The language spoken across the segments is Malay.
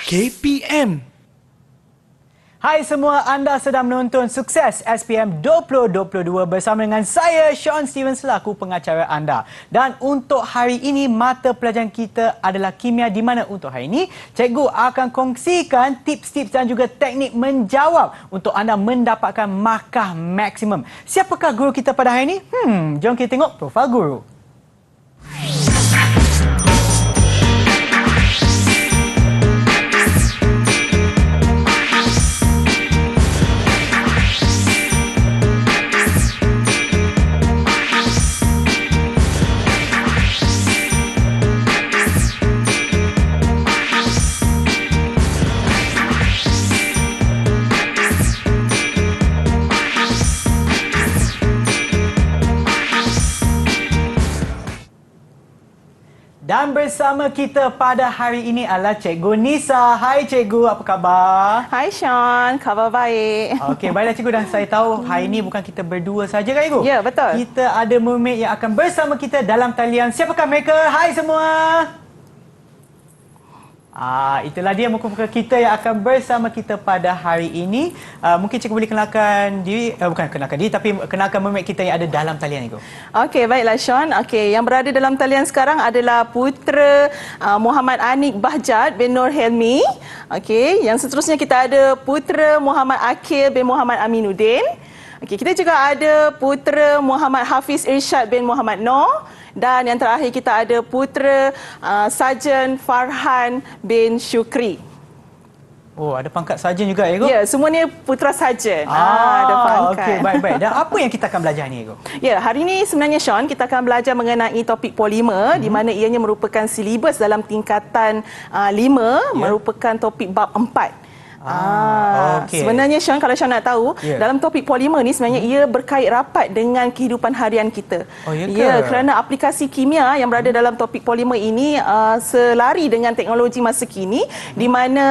KPM. Hai semua, anda sedang menonton Sukses SPM 2022 bersama dengan saya, Sean Steven, selaku pengacara anda. Dan untuk hari ini, mata pelajaran kita adalah kimia, di mana untuk hari ini, cikgu akan kongsikan tips-tips dan juga teknik menjawab untuk anda mendapatkan markah maksimum. Siapakah guru kita pada hari ini? Jom kita tengok profil guru. Dan bersama kita pada hari ini adalah Cikgu Nisa. Hai Cikgu, apa khabar? Hai Sean, khabar baik. Okey, baiklah Cikgu, dan saya tahu hari ini bukan kita berdua saja kan Cikgu? Ya, betul. Kita ada mermaid yang akan bersama kita dalam talian. Siapakah mereka? Hai semua! Itulah dia muka-muka kita yang akan bersama kita pada hari ini. Mungkin Cikgu boleh kenalkan diri, bukan kenalkan diri, tapi kenalkan mermaid kita yang ada dalam talian Cikgu. Okey, baiklah Sean. Okey, yang berada dalam talian sekarang adalah putera Muhammad Anik Bahjat bin Nur Helmi. Okey, yang seterusnya kita ada putera Muhammad Akil bin Muhammad Aminuddin. Okey, kita juga ada putera Muhammad Hafiz Irsyad bin Muhammad Noor. Dan yang terakhir kita ada putera Sarjan Farhan bin Syukri. Oh, ada pangkat sarjan juga Ego? Ya, semuanya putera sarjan. Ada pangkat. Okey, baik-baik. Dan apa yang kita akan belajar ni Ego? Ya, hari ini sebenarnya Sean, kita akan belajar mengenai topik polimer di mana ianya merupakan silibus dalam tingkatan 5, merupakan topik bab 4. Okay. Sebenarnya Sean, kalau Sean nak tahu, dalam topik polimer ni sebenarnya ia berkait rapat dengan kehidupan harian kita. Ya, kerana aplikasi kimia yang berada dalam topik polimer ini selari dengan teknologi masa kini di mana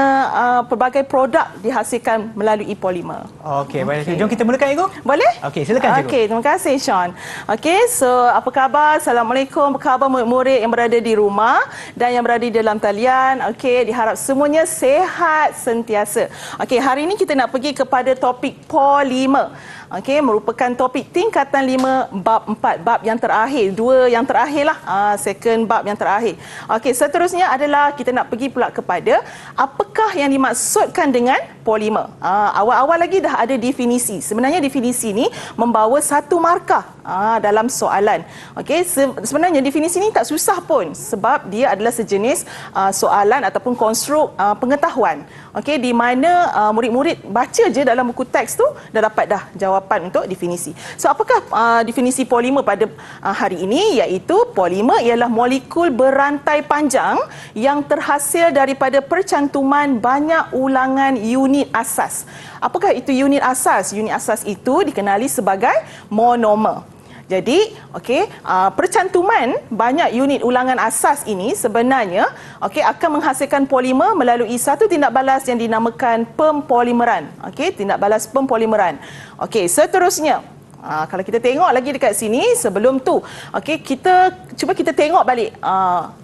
pelbagai produk dihasilkan melalui polimer. Okey, baik. Jom kita mulakan Ego. Boleh? Okey, silakan Cikgu. Okey, terima kasih Sean. Okey, so apa khabar? Assalamualaikum. Apa khabar murid-murid yang berada di rumah dan yang berada di dalam talian? Okey, diharap semuanya sehat sentiasa. Okey, hari ini kita nak pergi kepada topik polimer. Okey, merupakan topik tingkatan 5 bab 4, bab yang terakhir, 2 yang terakhirlah, second bab yang terakhir. Okey, seterusnya adalah kita nak pergi pula kepada apakah yang dimaksudkan dengan polimer. Awal-awal lagi dah ada definisi. Sebenarnya definisi ni membawa satu markah dalam soalan. Okey, sebenarnya definisi ni tak susah pun sebab dia adalah sejenis soalan ataupun konstruk pengetahuan. Okey, di mana murid-murid baca je dalam buku teks tu dah dapat dah jawapan untuk definisi. So apakah definisi polimer pada hari ini, iaitu polimer ialah molekul berantai panjang yang terhasil daripada percantuman banyak ulangan unit asas. Apakah itu unit asas? Unit asas itu dikenali sebagai monomer. Jadi, percantuman banyak unit ulangan asas ini sebenarnya akan menghasilkan polimer melalui satu tindak balas yang dinamakan pempolimeran. Tindak balas pempolimeran. Seterusnya, kalau kita tengok lagi dekat sini, sebelum tu, kita tengok balik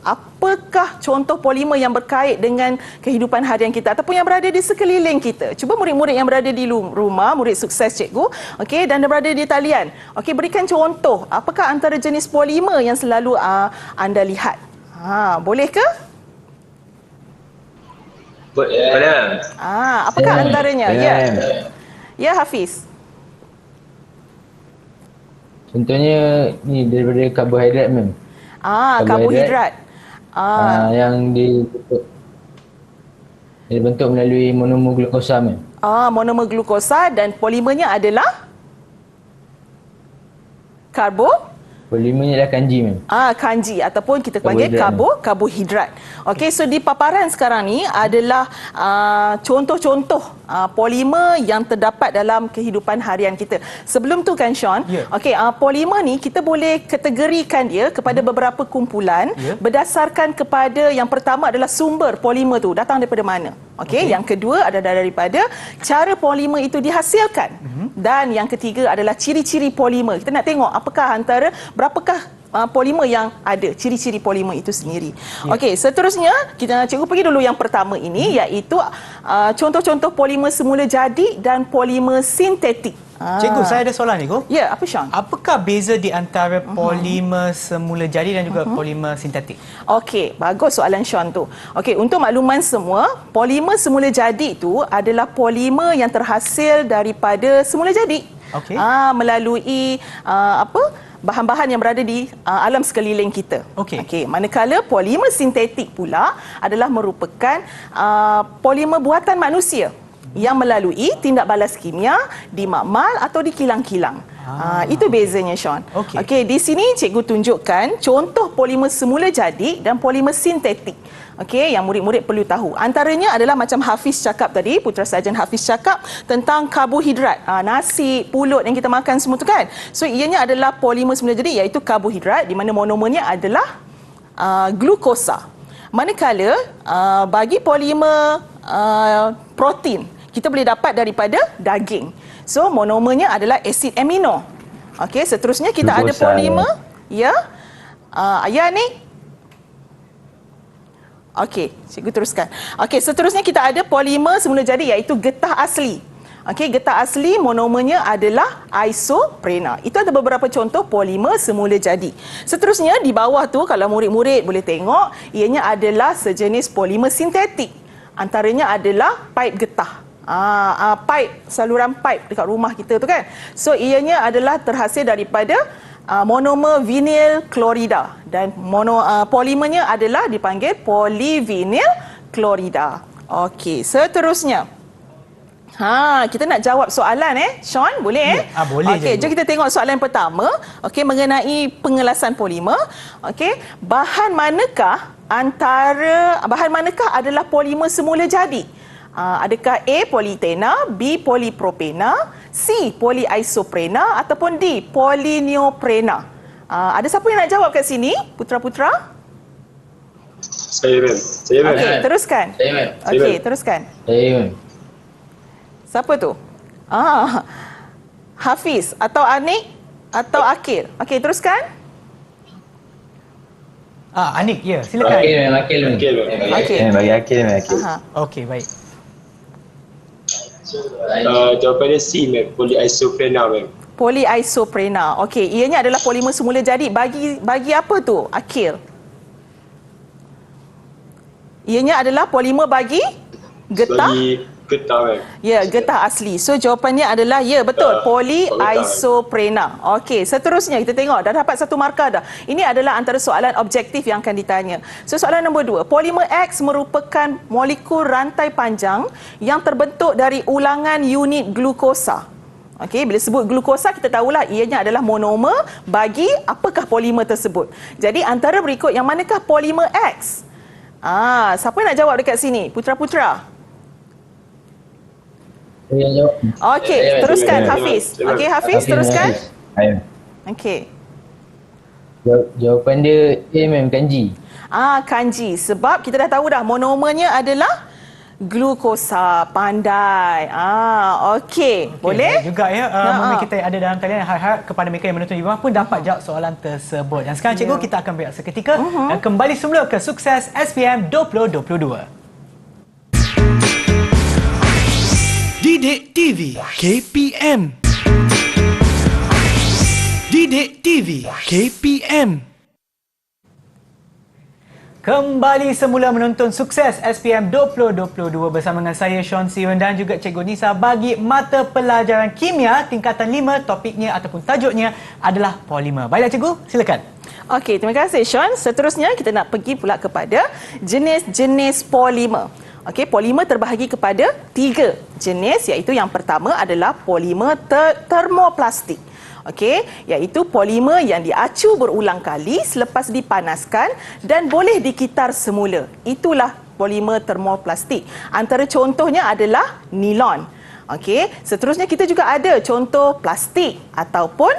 apakah contoh polimer yang berkait dengan kehidupan harian kita ataupun yang berada di sekeliling kita. Cuba murid-murid yang berada di rumah, murid sukses cikgu, dan berada di talian, berikan contoh apakah antara jenis polimer yang selalu anda lihat. Boleh ke? Boleh. Apakah antaranya? Ya, Hafiz. Contohnya ni daripada karbohidrat mem. Karbohidrat. Yang dibentuk melalui monomer glukosa mem. Monomer glukosa, dan polimernya adalah polimernya adalah kanji mem. Kanji ataupun kita panggil karbohidrat. So di paparan sekarang ni adalah contoh-contoh polimer yang terdapat dalam kehidupan harian kita. Sebelum tu kan Sean, polimer ni kita boleh kategorikan dia kepada beberapa kumpulan berdasarkan kepada yang pertama adalah sumber polimer tu datang daripada mana. Yang kedua adalah daripada cara polimer itu dihasilkan. Dan yang ketiga adalah ciri-ciri polimer. Kita nak tengok apakah berapakah polimer yang ada, ciri-ciri polimer itu sendiri. Okey, seterusnya cikgu pergi dulu yang pertama ini, iaitu contoh-contoh polimer semula jadi dan polimer sintetik. Cikgu, saya ada soalan ni, Cikgu. Ya, apa Sean? Apakah beza di antara polimer semula jadi dan juga polimer sintetik? Okey, bagus soalan Sean tu. Okey, untuk makluman semua, polimer semula jadi itu adalah polimer yang terhasil daripada semula jadi. Okey. Melalui bahan-bahan yang berada di alam sekeliling kita. Okey. Manakala polimer sintetik pula adalah merupakan polimer buatan manusia yang melalui tindak balas kimia di makmal atau di kilang-kilang. Itu bezanya, Sean. Okey, di sini cikgu tunjukkan contoh polimer semula jadi dan polimer sintetik. Okey, yang murid-murid perlu tahu. Antaranya adalah macam Hafiz cakap tadi, Putra Sarjan Hafiz cakap tentang karbohidrat. Nasi, pulut yang kita makan semua tu kan. So, ianya adalah polimer semula jadi iaitu karbohidrat di mana monomernya adalah glukosa. Manakala bagi polimer protein, kita boleh dapat daripada daging. So, monomernya adalah asid amino. Okey, seterusnya kita ada polimer. Ya. Ayah ni. Okey, cikgu teruskan. Okey, seterusnya kita ada polimer semula jadi iaitu getah asli. Okey, getah asli monomernya adalah isoprena. Itu ada beberapa contoh polimer semula jadi. Seterusnya di bawah tu kalau murid-murid boleh tengok, ianya adalah sejenis polimer sintetik. Antaranya adalah pipe getah. Pipe, saluran pipe dekat rumah kita tu kan. So ianya adalah terhasil daripada monomer vinyl klorida dan polimernya adalah dipanggil polyvinyl klorida. Okey, seterusnya. Kita nak jawab soalan Sean, boleh boleh. Okey, jom kita tengok soalan pertama. Okey, mengenai pengelasan polimer. Okey, bahan manakah adalah polimer semula jadi? Adakah A. Polyethena, B. Polypropena, C. Polyisoprena ataupun D. Polyneoprena? Ada siapa yang nak jawab kat sini? Putra-putra? Saya, ma'am. Okey, teruskan. Saya, ma'am. Okey, teruskan. Saya, ma'am. Siapa tu? Hafiz atau Anik atau Akil? Okey, teruskan. Anik, ya, silakan. Akil, ma'am. Okey. Bagi Akil, ma'am. Okey, baik. Jawapannya C, ma'am. Polyisoprena, ma'am. Polyisoprena. Okey, ianya adalah polimer semula jadi. Bagi apa tu, Akil? Ianya adalah polimer bagi getah? Bagi getah, ma'am. Ya, getah asli. So, jawapannya adalah ya, betul. Polyisoprena. Okey, seterusnya kita tengok. Dah dapat satu markah dah. Ini adalah antara soalan objektif yang akan ditanya. So, soalan nombor 2. Polimer X merupakan molekul rantai panjang yang terbentuk dari ulangan unit glukosa. Okey, bila sebut glukosa, kita tahulah ianya adalah monomer bagi apakah polimer tersebut. Jadi, antara berikut yang manakah polimer X? Siapa yang nak jawab dekat sini? Putra-putra? Okey, teruskan Hafiz. Okey, Hafiz, teruskan. Okey. Jawapan dia A, ma'am, kanji. Kanji. Sebab kita dah tahu dah monomernya adalah glukosa. Pandai. Okey. Boleh? Baik juga mungkin kita ada dalam talian, harap kepada mereka yang menonton di rumah pun dapat jawab soalan tersebut. Dan sekarang cikgu, kita akan berehat seketika dan kembali semula ke Sukses SPM 2022. Didik TV KPM. Didik TV KPM. Kembali semula menonton Sukses SPM 2022 bersama dengan saya Sean Steven dan juga Cikgu Nisa bagi mata pelajaran kimia tingkatan 5. Topiknya ataupun tajuknya adalah polimer. Baiklah Cikgu, silakan. Okey, terima kasih Sean. Seterusnya kita nak pergi pula kepada jenis-jenis polimer. Okey, polimer terbahagi kepada 3 jenis, iaitu yang pertama adalah polimer termoplastik. Okey, iaitu polimer yang diacu berulang kali selepas dipanaskan dan boleh dikitar semula. Itulah polimer termoplastik. Antara contohnya adalah nilon. Okey, seterusnya kita juga ada contoh plastik ataupun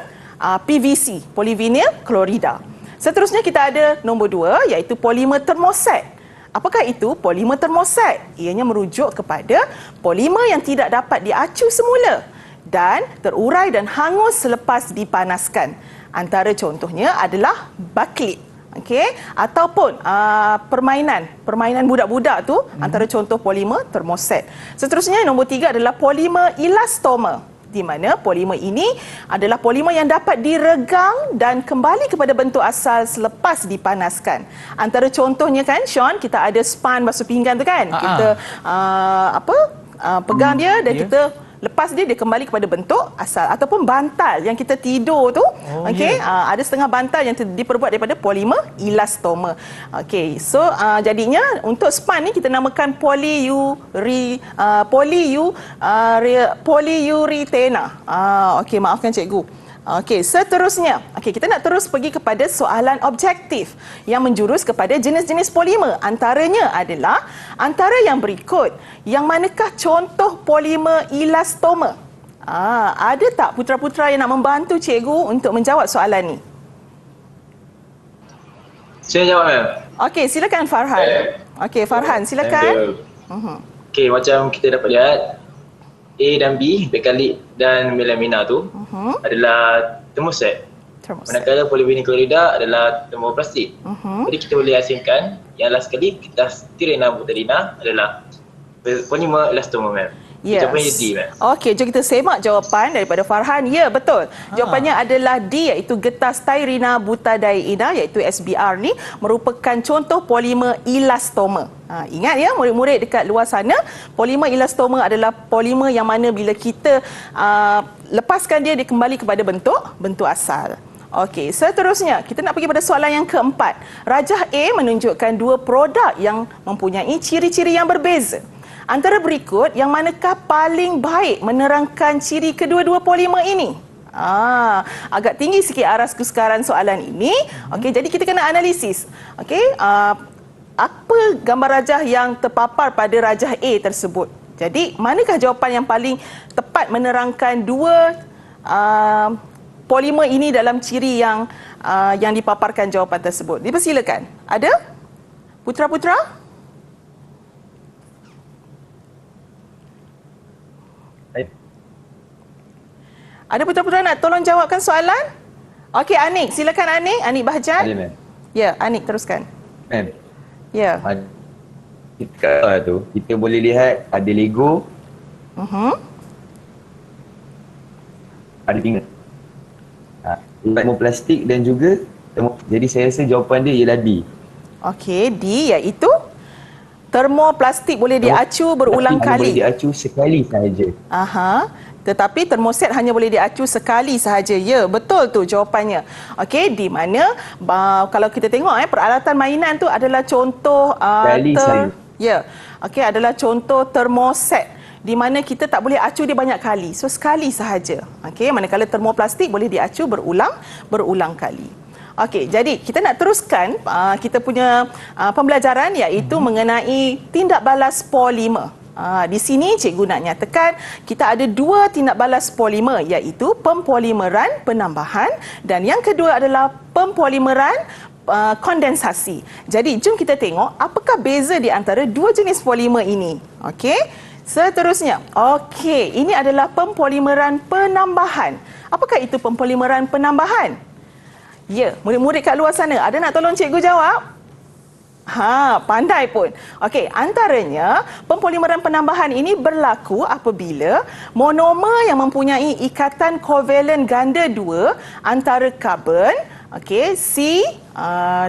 PVC, polyvinyl klorida. Seterusnya kita ada nombor 2 iaitu polimer termoset. Apakah itu polimer termoset? Ianya merujuk kepada polimer yang tidak dapat diacu semula. dan terurai dan hangus selepas dipanaskan. Antara contohnya adalah baklit. Okey, ataupun permainan budak-budak tu, antara contoh polimer termoset. Seterusnya nombor 3 adalah polimer elastomer, di mana polimer ini adalah polimer yang dapat diregang dan kembali kepada bentuk asal selepas dipanaskan. Antara contohnya kan Sean, kita ada span basuh pinggan tu kan. Kita pegang dia dan kita lepas dia kembali kepada bentuk asal, ataupun bantal yang kita tidur tu, ada setengah bantal yang diperbuat daripada polimer elastomer. Okey, so jadinya untuk span ni kita namakan polyurethane. Okey, maafkan cikgu. Okey, seterusnya, kita nak terus pergi kepada soalan objektif yang menjurus kepada jenis-jenis polimer. Antaranya adalah antara yang berikut, yang manakah contoh polimer elastomer? Ada tak putra-putra yang nak membantu cikgu untuk menjawab soalan ni? Saya jawab, ma'am. Okey, silakan Farhan. Okey, Farhan, silakan. Okey, macam kita dapat lihat, A dan B, bekalik dan melamina tu adalah termoset. Manakala polimer klorida adalah termoplastik. Jadi kita boleh asingkan yang last sekali, kita styrena butadina adalah polimer elastomer, ma'am. Yes. Jawapannya D, ma'am. Okey, jom kita semak jawapan daripada Farhan. Ya, betul. Jawapannya adalah D, iaitu getah styrena butadiena, iaitu SBR ni merupakan contoh polimer elastomer. Ingat ya murid-murid dekat luar sana, polimer elastomer adalah polimer yang mana bila kita lepaskan dia kembali kepada bentuk asal. Okey, seterusnya kita nak pergi pada soalan yang keempat. Rajah A menunjukkan dua produk yang mempunyai ciri-ciri yang berbeza. Antara berikut, yang manakah paling baik menerangkan ciri kedua-dua polimer ini? Agak tinggi sikit aras kesukaran soalan ini. Okey, jadi kita kena analisis. Okey, apa gambar rajah yang terpapar pada rajah A tersebut? Jadi, manakah jawapan yang paling tepat menerangkan dua polimer ini dalam ciri yang dipaparkan jawapan tersebut? Dipersilakan. Ada? Putra-putra? Ada putra-putra nak tolong jawabkan soalan? Okey, Anik. Silakan Anik. Anik Bahjan. Ada, ma'am. Ya, Anik teruskan. Ma'am. Ya. Kat tu, kita boleh lihat ada Lego. Ada tinggal. Termoplastik dan juga jadi saya rasa jawapan dia ialah D. Okey, D iaitu termoplastik boleh diacu berulang kali. Boleh diacu sekali sahaja. Tetapi termoset hanya boleh diacu sekali sahaja. Ya, betul tu jawapannya. Okey, di mana kalau kita tengok peralatan mainan tu adalah contoh ya. Okey, adalah contoh termoset di mana kita tak boleh acu dia banyak kali. So sekali sahaja. Okey, manakala termoplastik boleh diacu berulang kali. Okey, jadi kita nak teruskan kita punya pembelajaran iaitu mengenai tindak balas polimer. Di sini cikgu nak nyatakan kita ada dua tindak balas polimer iaitu pempolimeran penambahan dan yang kedua adalah pempolimeran kondensasi. Jadi jom kita tengok apakah beza di antara dua jenis polimer ini. Okey. Seterusnya, okey, ini adalah pempolimeran penambahan. Apakah itu pempolimeran penambahan? Ya, murid-murid kat luar sana ada nak tolong cikgu jawab? Pandai pun. Okey, antaranya pempolimeran penambahan ini berlaku apabila monomer yang mempunyai ikatan kovalen ganda 2 antara karbon, okey, C,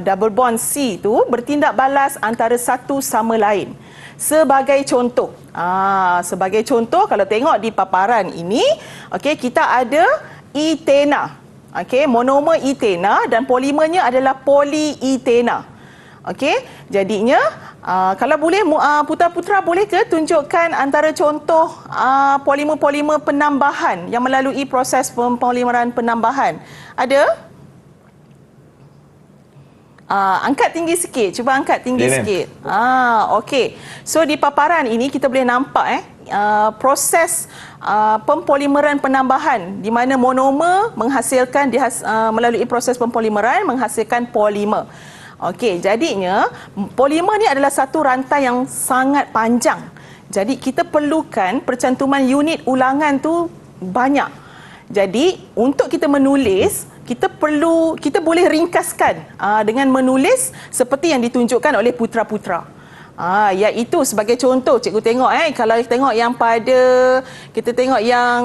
double bond C itu bertindak balas antara satu sama lain. Sebagai contoh, kalau tengok di paparan ini, okey, kita ada ethena. Okey, monomer ethena dan polimernya adalah polyethena. Okey, jadinya kalau boleh putra-putra boleh ke tunjukkan antara contoh polimer-polimer penambahan yang melalui proses pempolimeran penambahan? Ada? Angkat tinggi sikit. Cuba angkat tinggi sikit. Okey. So di paparan ini kita boleh nampak proses pempolimeran penambahan di mana monomer menghasilkan melalui proses pempolimeran menghasilkan polimer. Okey, jadinya polimer ni adalah satu rantai yang sangat panjang. Jadi kita perlukan percantuman unit ulangan tu banyak. Jadi untuk kita menulis, kita boleh ringkaskan dengan menulis seperti yang ditunjukkan oleh putra-putra. Iaitu sebagai contoh, cikgu tengok kalau tengok yang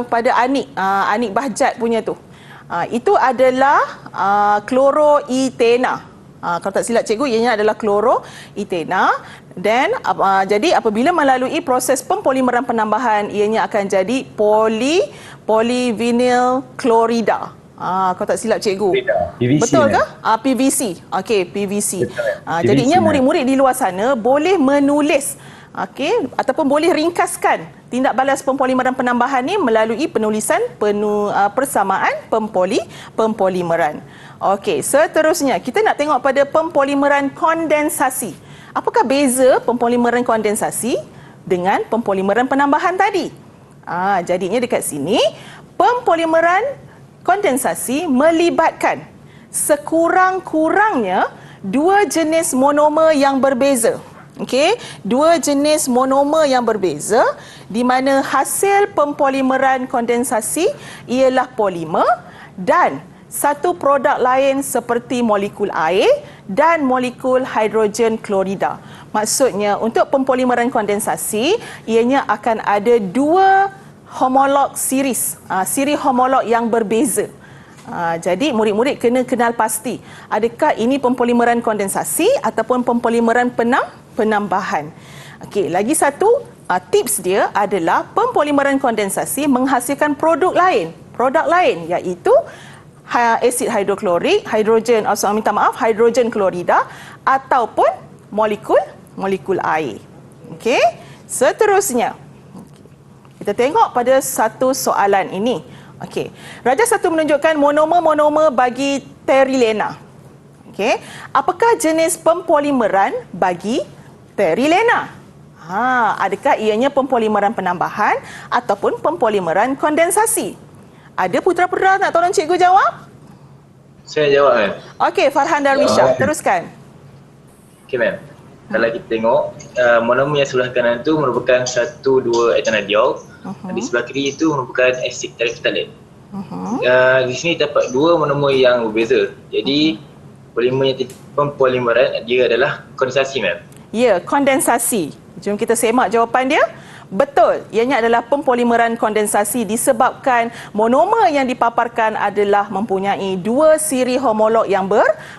pada Anik Bahjat punya tu. Itu adalah kloroetena. Kalau tak silap cikgu, ianya adalah kloroetena. Dan jadi apabila melalui proses pempolimeran penambahan, ianya akan jadi polyvinyl klorida. Kalau tak silap cikgu. PVC Betul ke? PVC. Okey, PVC. Jadinya murid-murid di luar sana boleh menulis ataupun boleh ringkaskan tindak balas pempolimeran penambahan ni melalui penulisan persamaan pempolimeran. Okey, seterusnya kita nak tengok pada pempolimeran kondensasi. Apakah beza pempolimeran kondensasi dengan pempolimeran penambahan tadi? Jadinya dekat sini, pempolimeran kondensasi melibatkan sekurang-kurangnya dua jenis monomer yang berbeza. Okey, dua jenis monomer yang berbeza di mana hasil pempolimeran kondensasi ialah polimer dan satu produk lain seperti molekul air dan molekul hidrogen klorida. Maksudnya untuk pempolimeran kondensasi, ianya akan ada dua homolog series, siri homolog yang berbeza. Jadi murid-murid kena kenal pasti adakah ini pempolimeran kondensasi ataupun pempolimeran penambahan. Okey, lagi satu tips dia adalah pempolimeran kondensasi menghasilkan produk lain iaitu asid hidroklorik, hidrogen klorida ataupun molekul air. Okey, seterusnya kita tengok pada satu soalan ini. Okey, Raja 1 menunjukkan monomer-monomer bagi terilena. Okey, apakah jenis pempolimeran bagi terilena? Adakah ianya pempolimeran penambahan ataupun pempolimeran kondensasi? Ada putra-putera nak tolong cikgu jawab? Saya jawab, ma'am. Okey, Farhan Darwisha, teruskan. Okey, ma'am. Kalau kita tengok, monomer yang sebelah kanan itu merupakan 1,2 etanadiol. Di sebelah kiri itu merupakan asid tereftalate. Di sini dapat dua monomer yang berbeza. Jadi, pempolimeran dia adalah kondensasi, ma'am. Ya, kondensasi. Jom kita semak jawapan dia. Betul, ianya adalah pempolimeran kondensasi disebabkan monomer yang dipaparkan adalah mempunyai dua siri homolog yang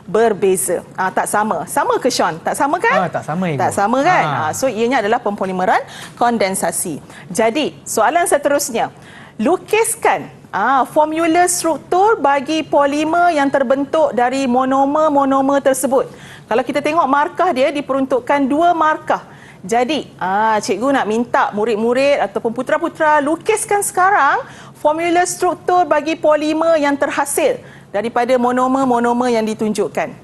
berbeza. Tak sama. Sama ke Sean? Tak sama kan? Tak sama, Ibu. Tak sama kan? So ianya adalah pempolimeran kondensasi. Jadi, soalan seterusnya. Lukiskan formula struktur bagi polimer yang terbentuk dari monomer-monomer tersebut. Kalau kita tengok markah dia diperuntukkan dua markah. Jadi, cikgu nak minta murid-murid ataupun putra-putra lukiskan sekarang formula struktur bagi polimer yang terhasil daripada monomer-monomer yang ditunjukkan.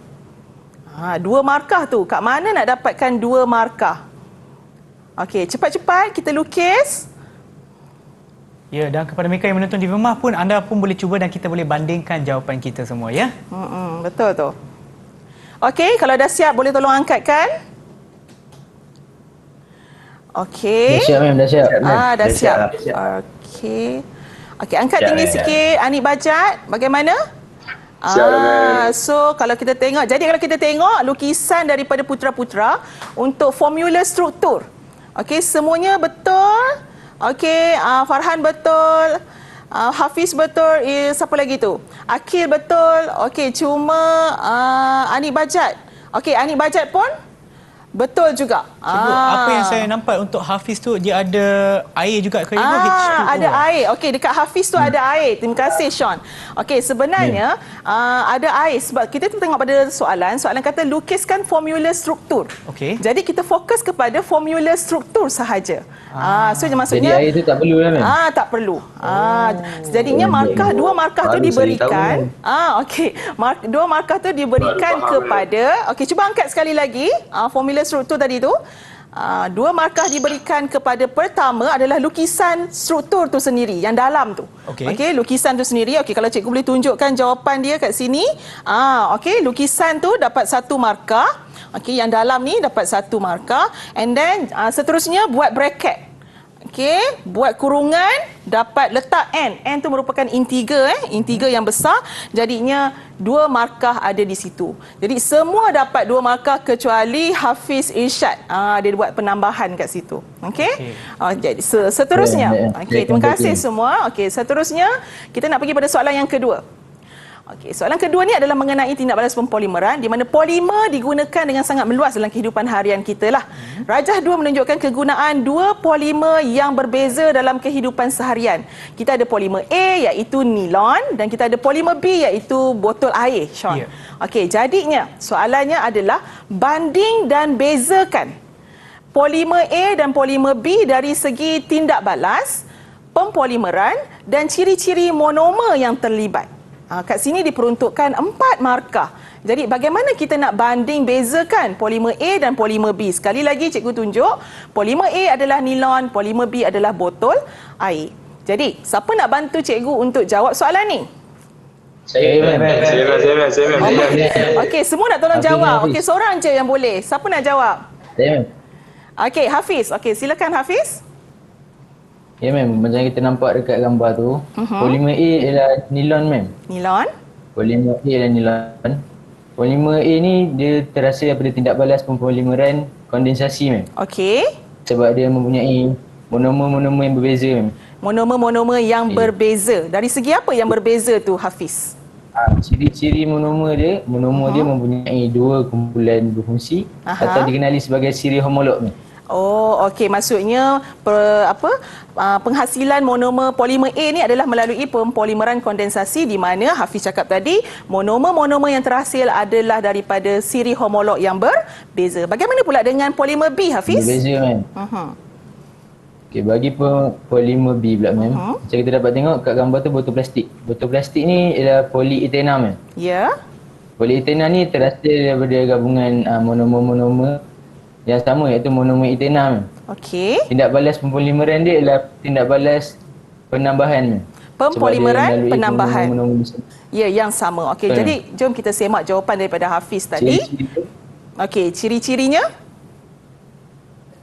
Dua markah tu, kat mana nak dapatkan dua markah? Okey, cepat-cepat kita lukis. Ya, dan kepada mereka yang menonton di rumah pun, anda pun boleh cuba dan kita boleh bandingkan jawapan kita semua, ya? Betul tu. Okey, kalau dah siap boleh tolong angkatkan. Okey. Dah siap, ma'am. Dah siap. Dah siap. Okey. Okey, angkat tinggi sikit. Anik Bahjat, bagaimana? So kalau kita tengok, lukisan daripada putra-putra untuk formula struktur. Okey, semuanya betul. Okey, Farhan betul. Hafiz betul. Siapa lagi tu? Akil betul. Okey, cuma Anik Bahjat. Okey, Anik Bahjat pun betul juga. Cikgu, apa yang saya nampak untuk Hafiz tu, dia ada air juga ke? Ada air. Okey, dekat Hafiz tu ada air. Terima kasih, Sean. Okey, sebenarnya ada air sebab kita tengok pada soalan kata lukiskan formula struktur. Okey. Jadi kita fokus kepada formula struktur sahaja. So maksudnya jadi air tu tak perlu lah, ma'am? Tak perlu. Jadinya dua markah tu diberikan. Okey. Dua markah tu diberikan kepada, okey, cuba angkat sekali lagi formula struktur tadi tu. Dua markah diberikan kepada pertama adalah lukisan struktur tu sendiri yang dalam tu. Okey, lukisan tu sendiri. Okey, kalau cikgu boleh tunjukkan jawapan dia kat sini. Okey, lukisan tu dapat satu markah. Okey, yang dalam ni dapat satu markah. And then seterusnya buat bracket. Okey, buat kurungan, dapat letak N. N tu merupakan integer, integer yang besar. Jadinya 2 markah ada di situ. Jadi semua dapat 2 markah kecuali Hafiz Irsyad. Dia buat penambahan kat situ. Okey. Jadi seterusnya. Okey, terima kasih semua. Okey, seterusnya kita nak pergi pada soalan yang kedua. Okey, soalan kedua ni adalah mengenai tindak balas pempolimeran di mana polimer digunakan dengan sangat meluas dalam kehidupan harian kita lah. Rajah 2 menunjukkan kegunaan 2 polimer yang berbeza dalam kehidupan seharian. Kita ada polimer A iaitu nilon dan kita ada polimer B iaitu botol air, Sean. Yeah. Okey, jadinya soalannya adalah banding dan bezakan polimer A dan polimer B dari segi tindak balas, pempolimeran dan ciri-ciri monomer yang terlibat. Kat sini diperuntukkan 4 markah. Jadi bagaimana kita nak banding bezakan polimer A dan polimer B? Sekali lagi cikgu tunjuk, polimer A adalah nilon, polimer B adalah botol air. Jadi, siapa nak bantu cikgu untuk jawab soalan ni? Saya. Okey, semua nak tolong jawab. Okey, seorang je yang boleh. Siapa nak jawab? Saya. Okey, Hafiz. Okey, silakan Hafiz. Ya, ma'am. Macam kita nampak dekat gambar tu, polimer A adalah nilon, ma'am. Nilon. Polimer A adalah nilon. Polimer A ni dia terhasil daripada tindak balas pempolimeran kondensasi, ma'am. Okey. Sebab dia mempunyai monomer-monomer yang berbeza, ma'am. Monomer-monomer yang berbeza. Dari segi apa yang berbeza tu, Hafiz? Ciri-ciri monomer dia mempunyai 2 kumpulan berfungsi atau dikenali sebagai siri homolog, ma'am. Oh, okey. Maksudnya penghasilan monomer polimer A ni adalah melalui pempolimeran kondensasi di mana Hafiz cakap tadi monomer-monomer yang terhasil adalah daripada siri homolog yang berbeza. Bagaimana pula dengan polimer B, Hafiz? Berbeza, ma'am. Okey, bagi polimer B pula, ma'am. Macam kita dapat tengok kat gambar tu botol plastik. Botol plastik ni ialah polyethena, ma'am. Ya. Polyethena ni terhasil daripada gabungan monomer-monomer yang sama iaitu monomer ethena, ma'am. Okey. Tindak balas pempolimeran dia adalah tindak balas penambahan, ma'am. Pempolimeran penambahan. Ya, yang sama. Okey, jadi jom kita semak jawapan daripada Hafiz tadi. Okey, ciri-cirinya?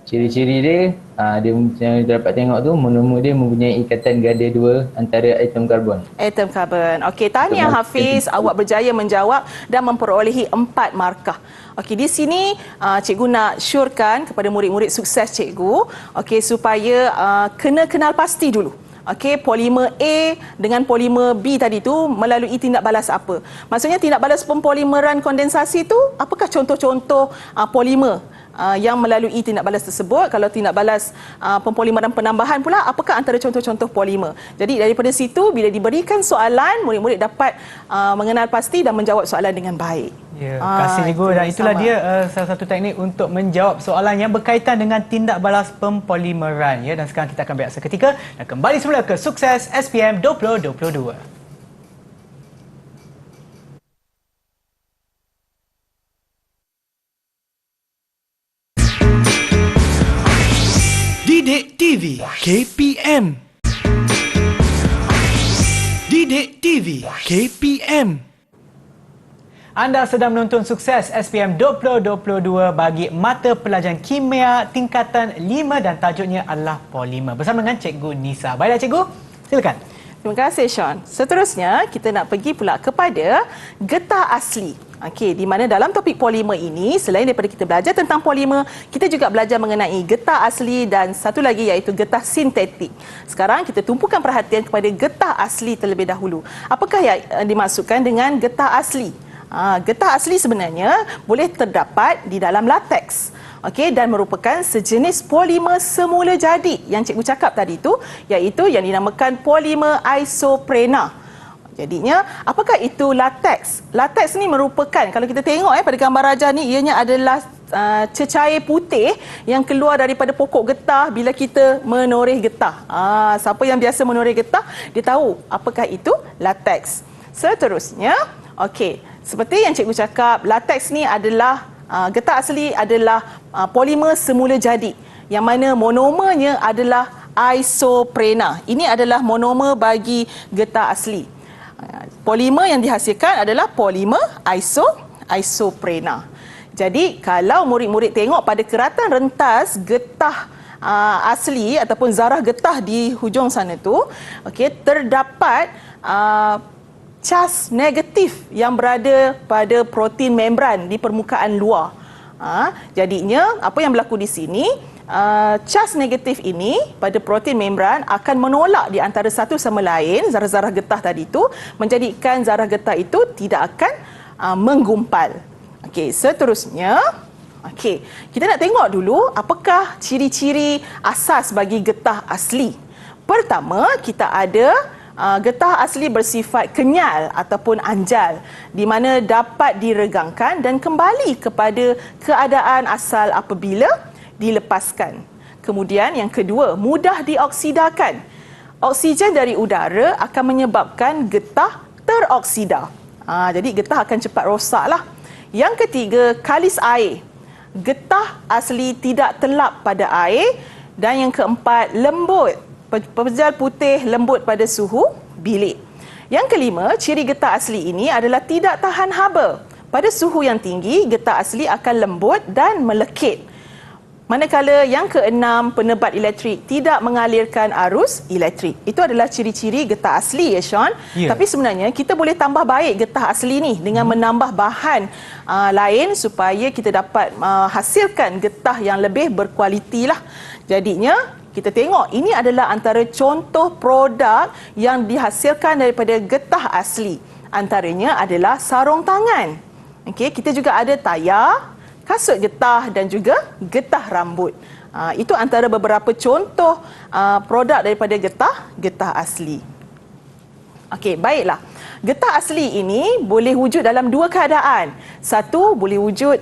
Ciri-ciri dia, dia yang dapat tengok tu, monomer dia mempunyai ikatan gada 2 antara atom karbon. Atom karbon. Okey, tahniah Hafiz, awak berjaya menjawab dan memperolehi 4 markah. Okey, di sini cikgu nak syorkan kepada murid-murid sukses cikgu, okey, supaya kena kenal pasti dulu. Okey, polimer A dengan polimer B tadi tu melalui tindak balas apa? Maksudnya tindak balas pempolimeran kondensasi tu, apakah contoh-contoh polimer yang melalui tindak balas tersebut? Kalau tindak balas pempolimeran penambahan pula, apakah antara contoh-contoh polimer? Jadi daripada situ, bila diberikan soalan, murid-murid dapat mengenal pasti dan menjawab soalan dengan baik. Ya, terima kasih cikgu. Dan itulah dia salah satu teknik untuk menjawab soalan yang berkaitan dengan tindak balas pempolimeran. Ya, dan sekarang kita akan berehat seketika dan kembali semula ke Sukses SPM 2022. Didik TV KPM. Didik TV KPM. Anda sedang menonton Sukses SPM 2022 bagi mata pelajaran kimia tingkatan 5 dan tajuknya adalah polimer bersama dengan Cikgu Nisa. Baiklah Cikgu, silakan. Terima kasih Sean. Seterusnya kita nak pergi pula kepada getah asli. Okey, di mana dalam topik polimer ini, selain daripada kita belajar tentang polimer, kita juga belajar mengenai getah asli dan satu lagi iaitu getah sintetik. Sekarang kita tumpukan perhatian kepada getah asli terlebih dahulu. Apakah yang dimaksudkan dengan getah asli? Getah asli sebenarnya boleh terdapat di dalam lateks. Okey, dan merupakan sejenis polimer semula jadi yang cikgu cakap tadi tu, iaitu yang dinamakan polimer isoprena. Jadinya, apakah itu lateks? Lateks ni merupakan, kalau kita tengok pada gambar rajah ni, ianya adalah cecair putih yang keluar daripada pokok getah bila kita menoreh getah. Siapa yang biasa menoreh getah, dia tahu apakah itu lateks. Seterusnya, okey, seperti yang cikgu cakap, lateks ni adalah getah asli adalah polimer semula jadi yang mana monomernya adalah isoprena. Ini adalah monomer bagi getah asli. Polimer yang dihasilkan adalah polimer isoprena. Jadi kalau murid-murid tengok pada keratan rentas getah asli ataupun zarah getah di hujung sana tu, okey, terdapat cas negatif yang berada pada protein membran di permukaan luar. Jadinya apa yang berlaku di sini, cas negatif ini pada protein membran akan menolak di antara satu sama lain zarah-zarah getah tadi itu, menjadikan zarah getah itu tidak akan menggumpal. Okey, seterusnya, okey, kita nak tengok dulu apakah ciri-ciri asas bagi getah asli. Pertama, kita ada getah asli bersifat kenyal ataupun anjal, di mana dapat diregangkan dan kembali kepada keadaan asal apabila dilepaskan. Kemudian yang kedua, mudah dioksidakan. Oksigen dari udara akan menyebabkan getah teroksida. Jadi getah akan cepat rosaklah. Yang ketiga, kalis air. Getah asli tidak telap pada air. Dan yang keempat, lembut. Pepejal putih lembut pada suhu bilik. Yang kelima, ciri getah asli ini adalah tidak tahan haba. Pada suhu yang tinggi, getah asli akan lembut dan melekit. Manakala yang keenam, penebat elektrik tidak mengalirkan arus elektrik. Itu adalah ciri-ciri getah asli, ya Sean. Tapi sebenarnya kita boleh tambah baik getah asli ni dengan menambah bahan lain supaya kita dapat hasilkan getah yang lebih berkualiti lah. Jadinya kita tengok ini adalah antara contoh produk yang dihasilkan daripada getah asli. Antaranya adalah sarung tangan. Okey, kita juga ada tayar, kasut getah dan juga getah rambut. Itu antara beberapa contoh produk daripada getah asli. Okey, baiklah. Getah asli ini boleh wujud dalam dua keadaan. Satu, boleh wujud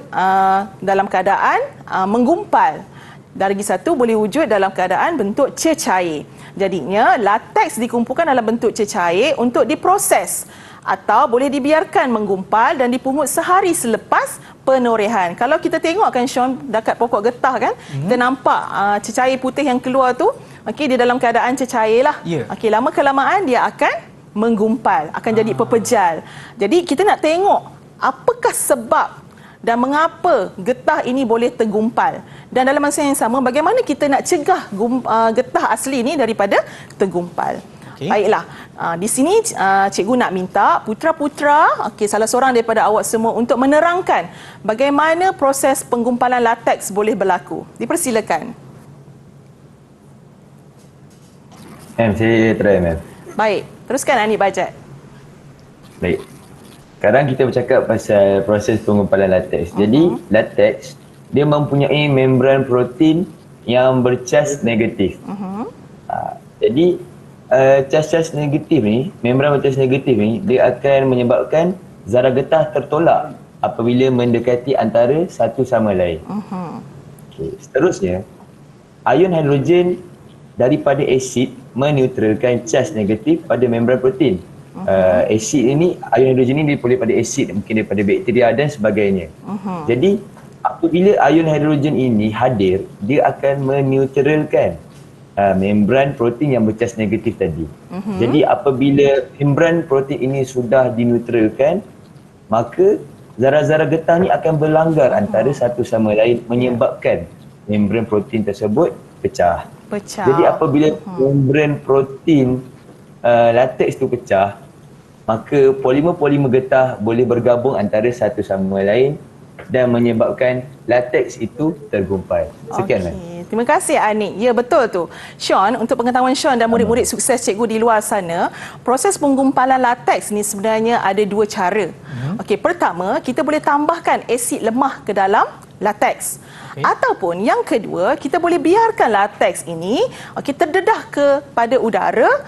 dalam keadaan menggumpal. Dan lagi satu, boleh wujud dalam keadaan bentuk cecair. Jadinya, lateks dikumpulkan dalam bentuk cecair untuk diproses atau boleh dibiarkan menggumpal dan dipungut sehari selepas penorehan. Kalau kita tengok kan Sean, dekat pokok getah kan, kita nampak cecair putih yang keluar tu, okey, dia dalam keadaan cecair lah. Okey, lama-kelamaan dia akan menggumpal, akan jadi pepejal. Jadi kita nak tengok apakah sebab dan mengapa getah ini boleh tergumpal. Dan dalam masa yang sama, bagaimana kita nak cegah getah asli ini daripada tergumpal. Baiklah, di sini cikgu nak minta putra-putra, salah seorang daripada awak semua untuk menerangkan bagaimana proses penggumpalan lateks boleh berlaku. Dipersilakan. Saya try, Ma'am. Baik, teruskan Anik Bajat. Baik. Sekarang kita bercakap pasal proses penggumpalan lateks. Jadi, lateks dia mempunyai membran protein yang bercas negatif. Jadi, cas-cas negatif ni, membran bercas negatif ni, dia akan menyebabkan zarah getah tertolak apabila mendekati antara satu sama lain. Okay. Seterusnya, ion hidrogen daripada asid meneutralkan cas negatif pada membran protein. Asid ini, ion hidrogen ini boleh pada asid, mungkin daripada bakteria dan sebagainya. Jadi, apabila ion hidrogen ini hadir, dia akan meneutralkan membran protein yang bercas negatif tadi. Jadi, apabila membran protein ini sudah dineutralkan, maka zarah-zarah getah ni akan berlanggar antara satu sama lain, menyebabkan membran protein tersebut pecah. Jadi, apabila membran protein lateks tu pecah, maka polimer-polimer getah boleh bergabung antara satu sama lain dan menyebabkan lateks itu tergumpal. Sekian. Terima kasih Anik. Ya, betul tu. Sean, untuk pengetahuan Sean dan murid-murid sukses cikgu di luar sana, proses penggumpalan lateks ni sebenarnya ada dua cara. Okey, pertama, kita boleh tambahkan asid lemah ke dalam lateks. Ataupun yang kedua, kita boleh biarkan lateks ini terdedah kepada udara,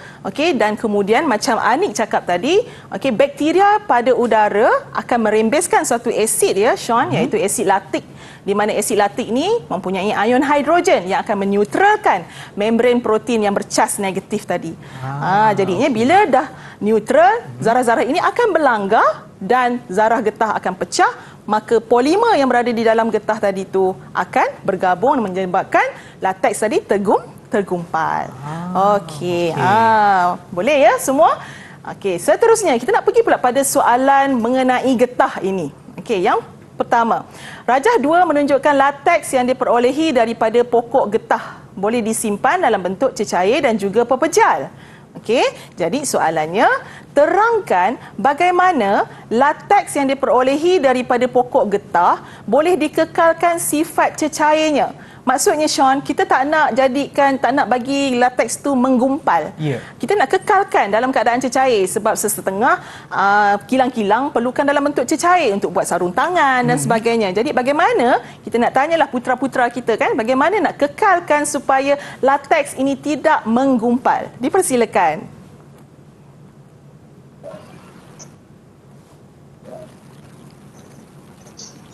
dan kemudian macam Anik cakap tadi, bakteria pada udara akan merembeskan suatu asid, ya Sean, iaitu asid laktik, di mana asid laktik ini mempunyai ion hidrogen yang akan meneutralkan membran protein yang bercas negatif tadi. Jadinya bila dah neutral, zarah-zarah ini akan berlanggar dan zarah getah akan pecah, maka polimer yang berada di dalam getah tadi itu akan bergabung menyebabkan lateks tadi tergumpal. Okey. Boleh ya semua? Okey, seterusnya kita nak pergi pula pada soalan mengenai getah ini. Okey, yang pertama, Rajah 2 menunjukkan lateks yang diperolehi daripada pokok getah boleh disimpan dalam bentuk cecair dan juga pepejal. Okey, jadi soalannya, terangkan bagaimana lateks yang diperolehi daripada pokok getah boleh dikekalkan sifat cecairnya. Maksudnya Sean, kita tak nak bagi lateks tu menggumpal. Ya. Kita nak kekalkan dalam keadaan cecair sebab sesetengah kilang-kilang perlukan dalam bentuk cecair untuk buat sarung tangan dan sebagainya. Jadi bagaimana, kita nak tanyalah putera-putera kita kan, bagaimana nak kekalkan supaya lateks ini tidak menggumpal. Dipersilakan.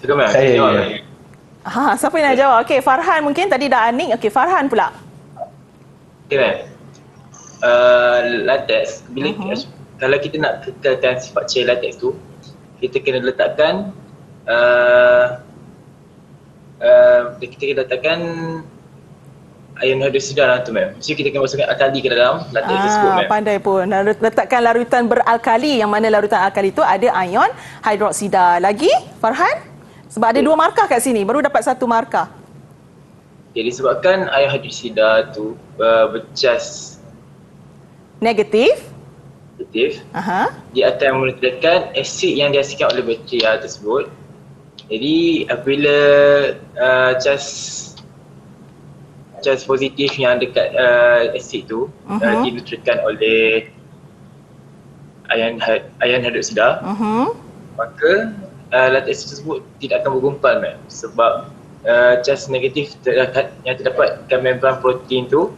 Saya. Siapa yang nak jawab? Okey, Farhan mungkin tadi dah Anik. Okey, Farhan pula. Okay, kan? Latex, kalau kita nak kekalkan sifat cair latex tu, kita kena letakkan ion hydroxida dalam tu, ma'am. Mesti kita kena masukkan alkali ke dalam latex tersebut, ma'am. Pandai pun. Letakkan larutan beralkali, yang mana larutan alkali itu ada ion hydroksida. Lagi, Farhan? Sebab ada 2 markah kat sini, baru dapat 1 markah. Jadi disebabkan ion hydroxida tu bercas Negatif. Dia akan meledakkan asid yang dihasilkan oleh bakteria tersebut. Jadi apabila cas positif yang dekat asid tu dinetralkan oleh ion hydroxida, maka lateks tersebut tidak akan bergumpal, ma'am, sebab cas negatif yang terdapat kat membran protein tu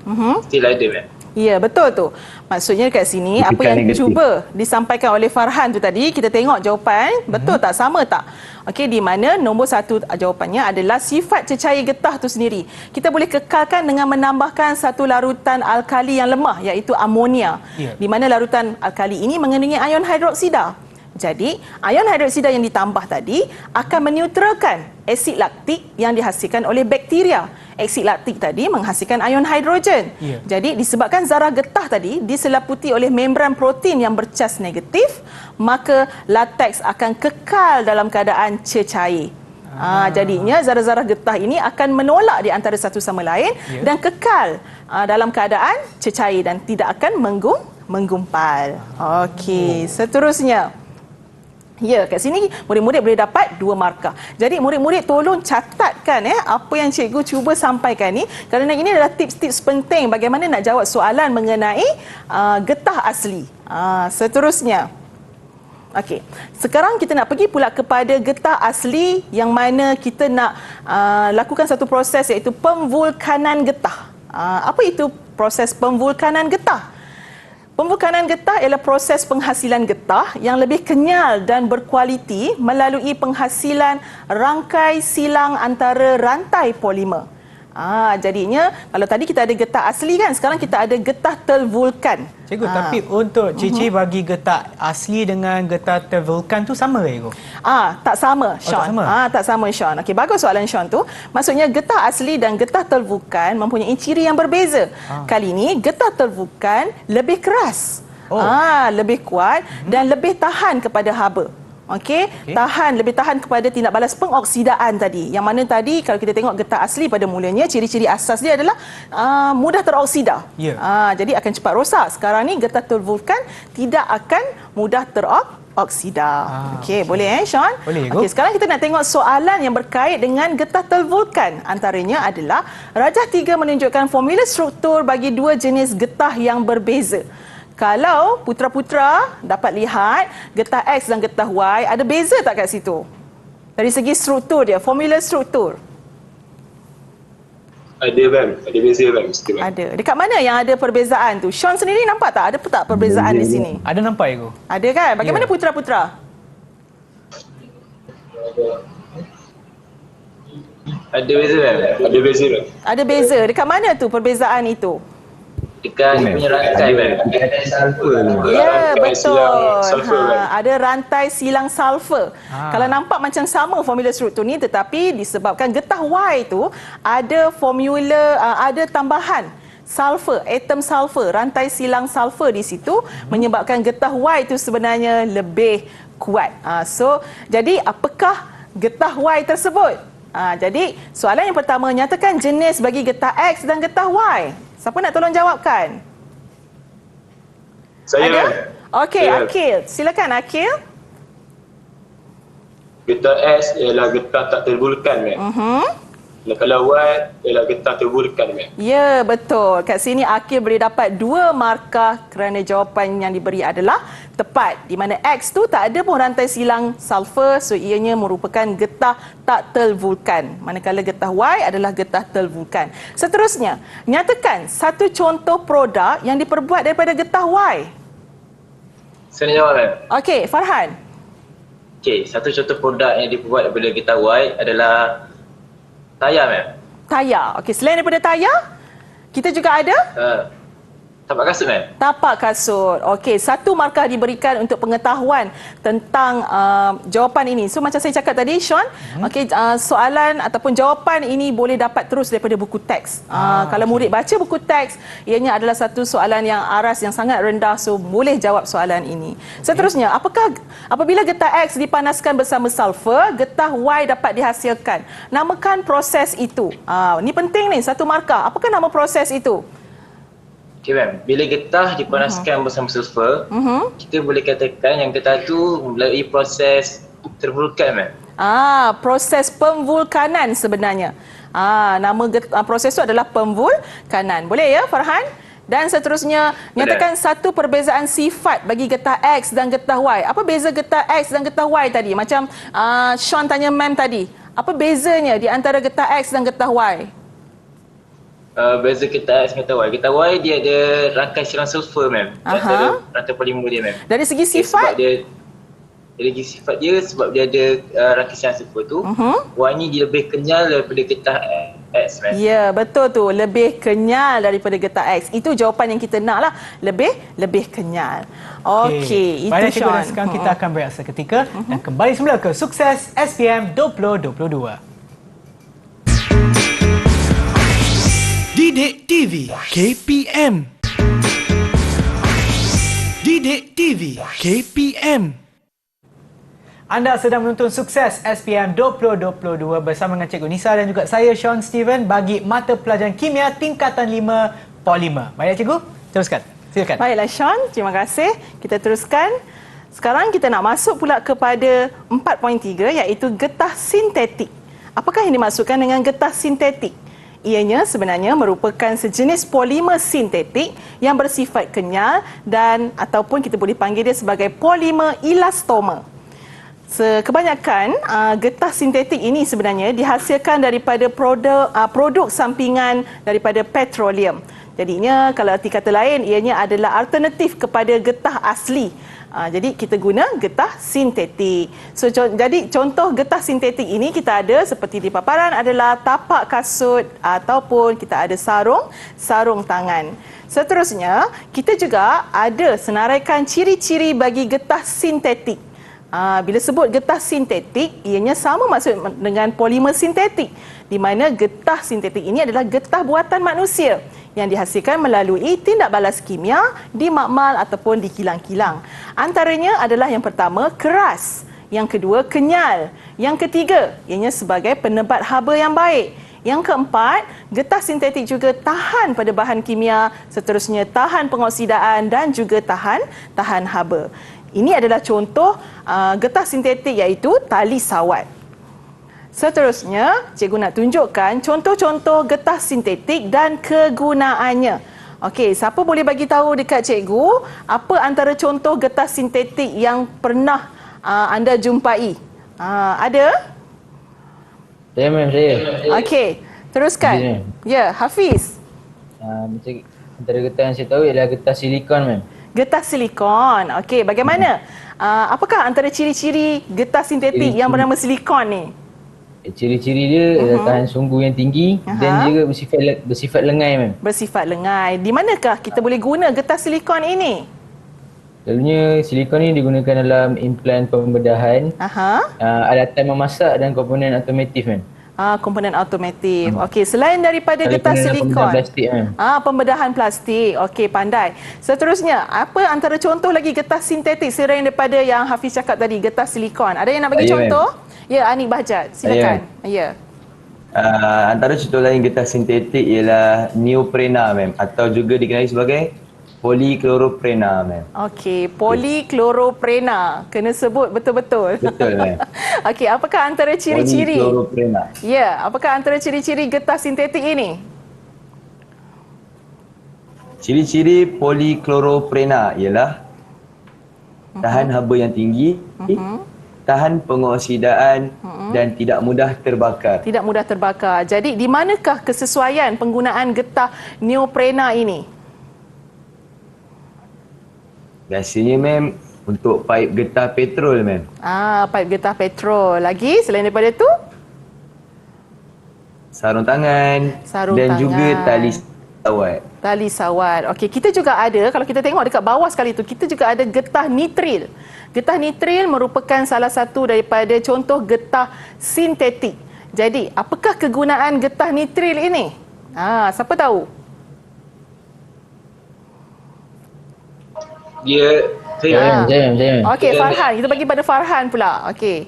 still ada, ma'am. Ya, betul tu. Maksudnya dekat sini apa yang negatif cuba disampaikan oleh Farhan tu tadi, kita tengok jawapan, betul tak? Sama tak? Okey, di mana nombor 1 jawapannya adalah sifat cecair getah tu sendiri. Kita boleh kekalkan dengan menambahkan satu larutan alkali yang lemah, iaitu amonia. Di mana larutan alkali ini mengandungi ion hidroksida. Jadi, ion hidroksida yang ditambah tadi akan menetralkan asid laktik yang dihasilkan oleh bakteria. Asid laktik tadi menghasilkan ion hidrogen. Jadi, disebabkan zarah getah tadi diselaputi oleh membran protein yang bercas negatif, maka lateks akan kekal dalam keadaan cecair. Jadinya zarah-zarah getah ini akan menolak di antara satu sama lain dan kekal dalam keadaan cecair dan tidak akan menggumpal. Okey, seterusnya. Ya, kat sini murid-murid boleh dapat 2 markah. Jadi murid-murid tolong catatkan apa yang cikgu cuba sampaikan ni, kerana ini adalah tips-tips penting bagaimana nak jawab soalan mengenai getah asli. Seterusnya. Okey. Sekarang kita nak pergi pula kepada getah asli yang mana kita nak lakukan satu proses iaitu pemvulkanan getah. Apa itu proses pemvulkanan getah? Pemvulkanan getah ialah proses penghasilan getah yang lebih kenyal dan berkualiti melalui penghasilan rangkai silang antara rantai polimer. Jadinya kalau tadi kita ada getah asli kan, sekarang kita ada getah tervulkan. Cikgu, tapi untuk Cici bagi getah asli dengan getah tervulkan tu sama ke, Cikgu? Tak sama, Sean. tak sama? Tak sama, Sean. Okey, bagus soalan Sean tu. Maksudnya getah asli dan getah tervulkan mempunyai ciri yang berbeza. Kali ini getah tervulkan lebih keras. Lebih kuat dan lebih tahan kepada haba. Okey, lebih tahan kepada tindak balas pengoksidaan tadi. Yang mana tadi kalau kita tengok getah asli pada mulanya, ciri-ciri asas dia adalah mudah teroksida. Jadi akan cepat rosak. Sekarang ni getah tervulkan tidak akan mudah teroksida. Okey, boleh Sean? Boleh. Okey, sekarang kita nak tengok soalan yang berkait dengan getah tervulkan. Antaranya adalah rajah 3 menunjukkan formula struktur bagi 2 jenis getah yang berbeza. Kalau putera-putera dapat lihat getah X dan getah Y, ada beza tak kat situ? Dari segi struktur dia, formula struktur. Ada, ma'am. Ada beza, ma'am. Ada. Dekat mana yang ada perbezaan tu? Sean sendiri nampak tak? Ada tak perbezaan di sini? Ada nampak, Cikgu? Ada kan? Bagaimana putera-putera? Ada beza, ma'am. Ada beza, ma'am. Ada beza. Dekat mana tu perbezaan itu? Dekat dia punya rantai, ma'am. Ya, betul. Sulfur, ma'am. Ada rantai silang sulfur. Kalau nampak macam sama formula struktur ni, tetapi disebabkan getah Y tu ada formula, ada tambahan sulfur, atom sulfur, rantai silang sulfur di situ menyebabkan getah Y itu sebenarnya lebih kuat. Jadi apakah getah Y tersebut? Jadi soalan yang pertama, nyatakan jenis bagi getah X dan getah Y. Siapa nak tolong jawabkan? Saya. Ada? Okey, Saya. Akil. Silakan Akil. Getah S ialah getah tak terbulkan, ma'am. Kalau Y ialah getah terbulkan, ma'am. Ya, betul. Kat sini Akil boleh dapat 2 markah kerana jawapan yang diberi adalah tepat. Di mana X tu tak ada pun rantai silang sulfur, so ianya merupakan getah tak tervulkan. Manakala getah Y adalah getah tervulkan. Seterusnya, nyatakan satu contoh produk yang diperbuat daripada getah Y. Saya nak jawab, ma'am. Okey, Farhan. Okey, satu contoh produk yang dibuat daripada getah Y adalah tayar, ma'am. Tayar. Okey, selain daripada tayar, kita juga ada Tapak kasut, ma'am. tapak kasut. Okey, 1 markah diberikan untuk pengetahuan tentang jawapan ini. So macam saya cakap tadi, Sean, okey, soalan ataupun jawapan ini boleh dapat terus daripada buku teks. Kalau murid baca buku teks, ianya adalah satu soalan yang aras yang sangat rendah, so boleh jawab soalan ini. Seterusnya, apabila getah X dipanaskan bersama sulfur, getah Y dapat dihasilkan. Namakan proses itu. Ini penting ni, 1 markah. Apakah nama proses itu? Okey, ma'am. Bila getah dipanaskan bersama sulfur, kita boleh katakan yang getah tu melalui proses tervulkan, ma'am. Proses pemvulkanan sebenarnya. Nama proses itu adalah pemvulkanan. Boleh ya, Farhan? Dan seterusnya, nyatakan satu perbezaan sifat bagi getah X dan getah Y. Apa beza getah X dan getah Y tadi? Macam Sean tanya ma'am tadi. Apa bezanya di antara getah X dan getah Y? Beza getah X dengan getah Y. Getah Y dia ada rangkai silang sulfur, ma'am. Antara rantai polimer dia, ma'am. Dari segi sifat? Dari segi sifat dia, sebab dia ada rangkai silang sulfur tu, Y ni dia lebih kenyal daripada getah X, ma'am. Ya, betul tu. Lebih kenyal daripada getah X. Itu jawapan yang kita nak lah. Lebih kenyal. Okey, itu Baiklah, cikgu, Sean. dan sekarang kita akan berehat seketika dan kembali semula ke Sukses SPM 2022. Didik TV KPM. Didik TV KPM. Anda sedang menonton Sukses SPM 2022 bersama dengan Cikgu Nisa dan juga saya, Sean Steven, bagi mata pelajaran kimia tingkatan 5 polimer. Baiklah, Cikgu, teruskan. Silakan. Baiklah Sean, terima kasih. Kita teruskan. Sekarang kita nak masuk pula kepada 4.3 iaitu getah sintetik. Apakah yang dimaksudkan dengan getah sintetik? Ianya sebenarnya merupakan sejenis polimer sintetik yang bersifat kenyal dan ataupun kita boleh panggil dia sebagai polimer elastomer. Kebanyakan getah sintetik ini sebenarnya dihasilkan daripada produk sampingan daripada petroleum. Jadinya kalau arti kata lain, ianya adalah alternatif kepada getah asli. Jadi kita guna getah sintetik. Jadi contoh getah sintetik ini kita ada seperti di paparan adalah tapak kasut ataupun kita ada sarung tangan. Seterusnya, kita juga ada senaraikan ciri-ciri bagi getah sintetik. Bila sebut getah sintetik, ianya sama maksud dengan polimer sintetik, di mana getah sintetik ini adalah getah buatan manusia yang dihasilkan melalui tindak balas kimia di makmal ataupun di kilang-kilang. Antaranya adalah yang pertama, keras. Yang kedua, kenyal. Yang ketiga, ianya sebagai penebat haba yang baik. Yang keempat, getah sintetik juga tahan pada bahan kimia, seterusnya tahan pengoksidaan dan juga tahan haba. Ini adalah contoh getah sintetik iaitu tali sawat. Seterusnya, cikgu nak tunjukkan contoh-contoh getah sintetik dan kegunaannya. Okey, siapa boleh bagi tahu dekat cikgu apa antara contoh getah sintetik yang pernah anda jumpai? Ada? Saya, ma'am, saya. Okey, teruskan. Ya, Hafiz. Macam antara getah yang saya tahu ialah getah silikon, ma'am. Getah silikon. Okey, bagaimana? Apakah antara ciri-ciri getah sintetik yang bernama silikon ni? Ciri-ciri dia ialah tahan sunggu yang tinggi dan juga bersifat lengai, ma'am. Bersifat lengai. Di manakah kita boleh guna getah silikon ini? Selalunya silikon ni digunakan dalam implan pembedahan, alatan memasak dan komponen automotif, ma'am. Komponen automotif. Okey, selain daripada getah silikon. Pembedahan plastik, ma'am. Pembedahan plastik. Okey, pandai. Seterusnya, apa antara contoh lagi getah sintetik selain daripada yang Hafiz cakap tadi, getah silikon? Ada yang nak bagi contoh? Ya, Anik Bahjat. Silakan. Ya. Antara contoh lain getah sintetik ialah neoprena mem, atau juga dikenali sebagai polikloroprenaa mem. Okey, polikloroprenaa. Kena sebut betul-betul. Betul mem. Okey, apakah antara ciri-ciri? Polikloroprenaa. Ya, apakah antara ciri-ciri getah sintetik ini? Ciri-ciri polikloroprenaa ialah tahan haba yang tinggi, tahan pengoksidaan dan tidak mudah terbakar. Tidak mudah terbakar. Jadi, di manakah kesesuaian penggunaan getah neoprena ini? Biasanya mem untuk paip getah petrol mem. Paip getah petrol. Lagi selain daripada itu? Sarung tangan Sarung dan tangan. juga tali sawat. Tali sawat. Okey, kita juga ada, kalau kita tengok dekat bawah sekali tu, kita juga ada getah nitril. Getah nitril merupakan salah satu daripada contoh getah sintetik. Jadi, apakah kegunaan getah nitril ini? Siapa tahu? Saya Saya. Okey, Farhan. Kita bagi pada Farhan pula. Okey.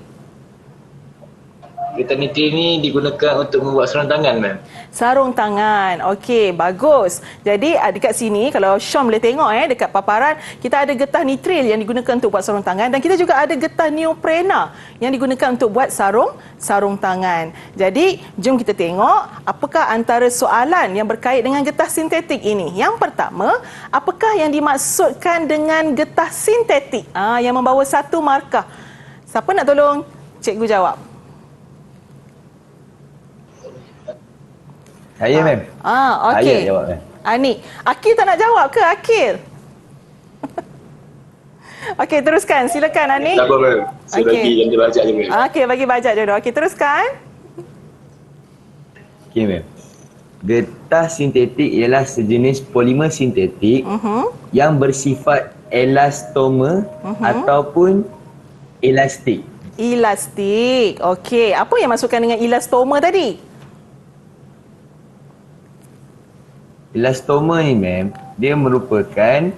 getah nitril ni digunakan untuk membuat sarung tangan ma'am. Sarung tangan. Okey, bagus. Jadi dekat sini kalau Syam boleh tengok dekat paparan, kita ada getah nitril yang digunakan untuk buat sarung tangan dan kita juga ada getah neoprena yang digunakan untuk buat sarung tangan. Jadi, jom kita tengok apakah antara soalan yang berkait dengan getah sintetik ini. Yang pertama, apakah yang dimaksudkan dengan getah sintetik? Yang membawa 1 markah. Siapa nak tolong cikgu jawab? Saya mem. Okey. Saya jawab mem. Ni, Akil tak nak jawab ke Akil? Okey, teruskan. Silakan Ani. Tak apa ma'am. Saya Okey. bagi yang dia baca je ma'am. Okey, bagi baca dulu. Okey, teruskan. Okey mem. Getah sintetik ialah sejenis polimer sintetik yang bersifat elastoma ataupun elastik. Elastik. Okey, apa yang masukkan dengan elastoma tadi? Elastoma ni mem, dia merupakan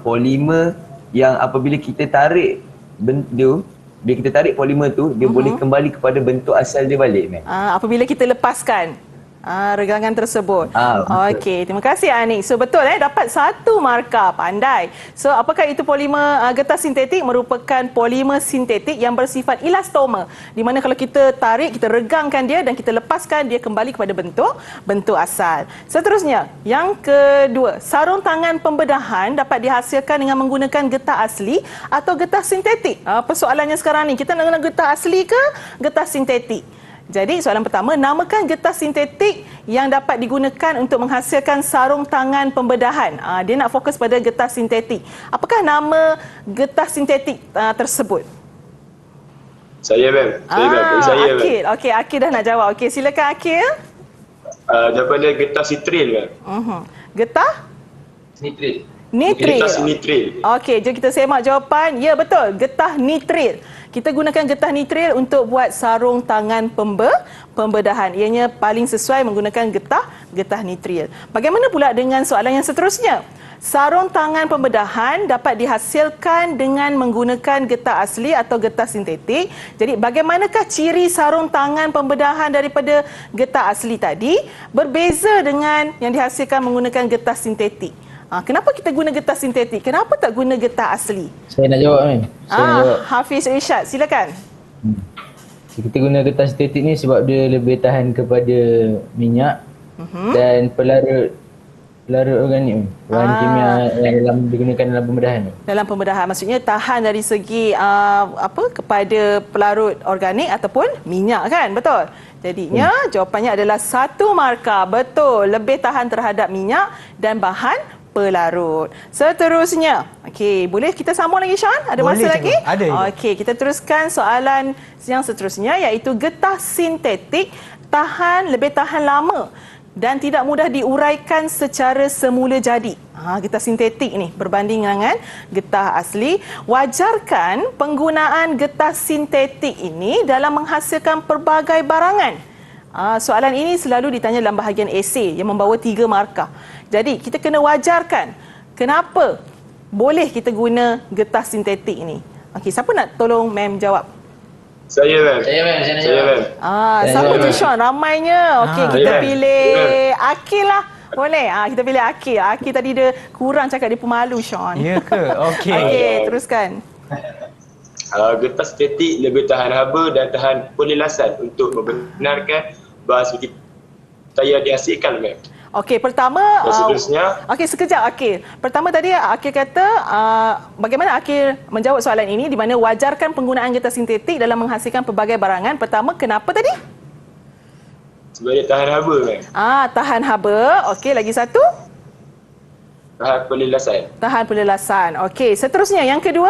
polimer yang apabila kita tarik bila kita tarik polimer tu, dia boleh kembali kepada bentuk asal dia balik mem. Apabila kita lepaskan regangan tersebut. Betul. Okey, terima kasih Ani. So betul dapat 1 markah, pandai. So apakah itu polimer getah sintetik? Merupakan polimer sintetik yang bersifat elastoma, di mana kalau kita tarik, kita regangkan dia dan kita lepaskan, dia kembali kepada bentuk asal. Seterusnya, yang kedua, sarung tangan pembedahan dapat dihasilkan dengan menggunakan getah asli atau getah sintetik. Persoalannya sekarang ni, kita nak guna getah asli ke getah sintetik? Jadi soalan pertama, namakan getah sintetik yang dapat digunakan untuk menghasilkan sarung tangan pembedahan. Dia nak fokus pada getah sintetik. Apakah nama getah sintetik tersebut? Saya ma'am. Saya ma'am. Akil. Okey, Akil dah nak jawab. Okey, silakan Akil. Daripada getah sitril ma'am. Getah? Nitril. Nitril. Getah nitril. Okey, jom kita semak jawapan. Ya, betul. Getah nitril. Kita gunakan getah nitril untuk buat sarung tangan pembedahan. Ianya paling sesuai menggunakan getah nitril. Bagaimana pula dengan soalan yang seterusnya? Sarung tangan pembedahan dapat dihasilkan dengan menggunakan getah asli atau getah sintetik. Jadi bagaimanakah ciri sarung tangan pembedahan daripada getah asli tadi berbeza dengan yang dihasilkan menggunakan getah sintetik? Kenapa kita guna getah sintetik? Kenapa tak guna getah asli? Saya nak jawab kan? Saya nak jawab. Hafiz Irsyad, silakan. Kita guna getah sintetik ni sebab dia lebih tahan kepada minyak dan pelarut organik, bahan kimia yang digunakan dalam pembedahan. Dalam pembedahan maksudnya tahan dari segi kepada pelarut organik ataupun minyak kan, betul? Jadinya jawapannya adalah 1 markah. Betul, lebih tahan terhadap minyak dan bahan pelarut. Seterusnya, okey, boleh kita sambung lagi Sean? Ada Boleh, masa cikgu. lagi? Ada. Okey, kita teruskan soalan yang seterusnya iaitu getah sintetik lebih tahan lama dan tidak mudah diuraikan secara semula jadi. Getah sintetik ni berbanding dengan getah asli. Wajarkan penggunaan getah sintetik ini dalam menghasilkan pelbagai barangan. Soalan ini selalu ditanya dalam bahagian esei yang membawa 3 markah. Jadi kita kena wajarkan kenapa boleh kita guna getah sintetik ini. Okey, siapa nak tolong ma'am jawab? Saya ma'am. Saya ma'am, saya nak Saya jawab. ma'am. Sama je Sean, ramainya. Okey, kita Baik. pilih Akil lah. Boleh? Kita pilih Akil. Akil tadi dia kurang cakap, dia pemalu Sean. Ya ke? Okey. Okey, teruskan. Getah sintetik lebih tahan haba dan tahan pelilasan untuk membenarkan bahan seperti tayar dihasilkan ma'am. Okey, pertama Dan seterusnya, okey, sekejap Akil. Pertama tadi Akil kata bagaimana Akil menjawab soalan ini di mana wajarkan penggunaan getah sintetik dalam menghasilkan pelbagai barangan. Pertama, kenapa tadi? sebab dia tahan haba ma'am. Tahan haba. Okey, lagi satu? Tahan pelilasan. Tahan pelelasan. Okey, seterusnya yang kedua?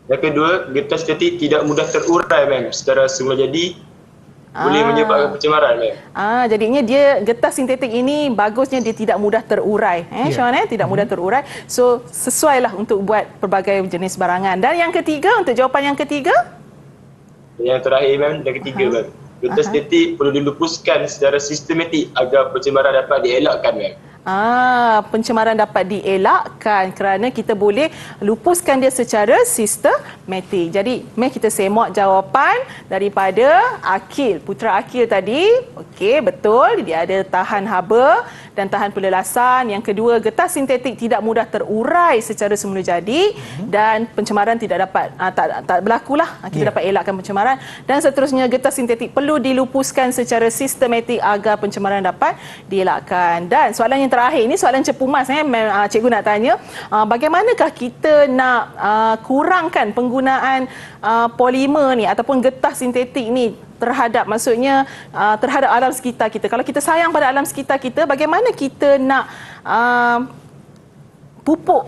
Yang kedua, getah sintetik tidak mudah terurai ma'am secara semula jadi boleh menyebabkan pencemaran ma'am. Jadinya dia getah sintetik ini bagusnya dia tidak mudah terurai. Sean, tidak mudah terurai. So sesuailah untuk buat pelbagai jenis barangan. Dan yang ketiga, untuk jawapan yang ketiga? Yang terakhir ma'am, yang ketiga ma'am. Getah sintetik perlu dilupuskan secara sistematik agar pencemaran dapat dielakkan ma'am. Pencemaran dapat dielakkan kerana kita boleh lupuskan dia secara sistematik. Jadi, mari kita semak jawapan daripada Akil. Putera Akil tadi, okey, betul. Dia ada tahan haba dan tahan pelelasan. Yang kedua, getah sintetik tidak mudah terurai secara semula jadi dan pencemaran tidak dapat, tak berlakulah. Kita dapat elakkan pencemaran. Dan seterusnya, getah sintetik perlu dilupuskan secara sistematik agar pencemaran dapat dielakkan. Dan soalan yang terakhir, ini soalan cepu mas, cikgu nak tanya, bagaimanakah kita nak kurangkan penggunaan polimer ni ataupun getah sintetik ni terhadap, maksudnya terhadap alam sekitar kita. Kalau kita sayang pada alam sekitar kita, bagaimana kita nak pupuk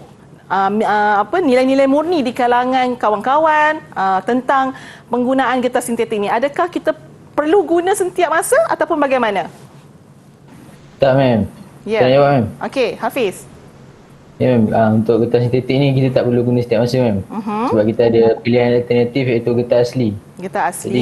nilai-nilai murni di kalangan kawan-kawan tentang penggunaan getah sintetik ni? Adakah kita perlu guna setiap masa ataupun bagaimana? Tak ma'am. Ya. Saya jawab ma'am. Okey, Hafiz. Ya ma'am, untuk getah sintetik ni kita tak perlu guna setiap masa ma'am. Sebab kita ada pilihan alternatif iaitu getah asli. Getah Jadi asli.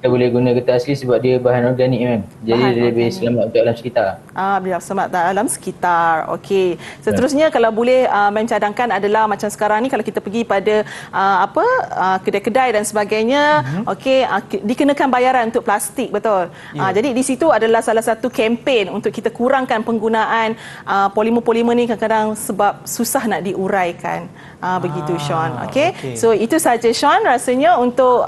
kita boleh guna getah asli sebab dia bahan organik ma'am. Jadi Bahan dia lebih organik. selamat untuk alam sekitar. Bila semak alam sekitar. Okey. Seterusnya kalau boleh mencadangkan adalah macam sekarang ni kalau kita pergi pada kedai-kedai dan sebagainya, okey, dikenakan bayaran untuk plastik, betul. Jadi di situ adalah salah satu kempen untuk kita kurangkan penggunaan polimer-polimer ni kadang-kadang sebab susah nak diuraikan. Begitu Sean. Okey. okey. So itu saja Sean rasanya untuk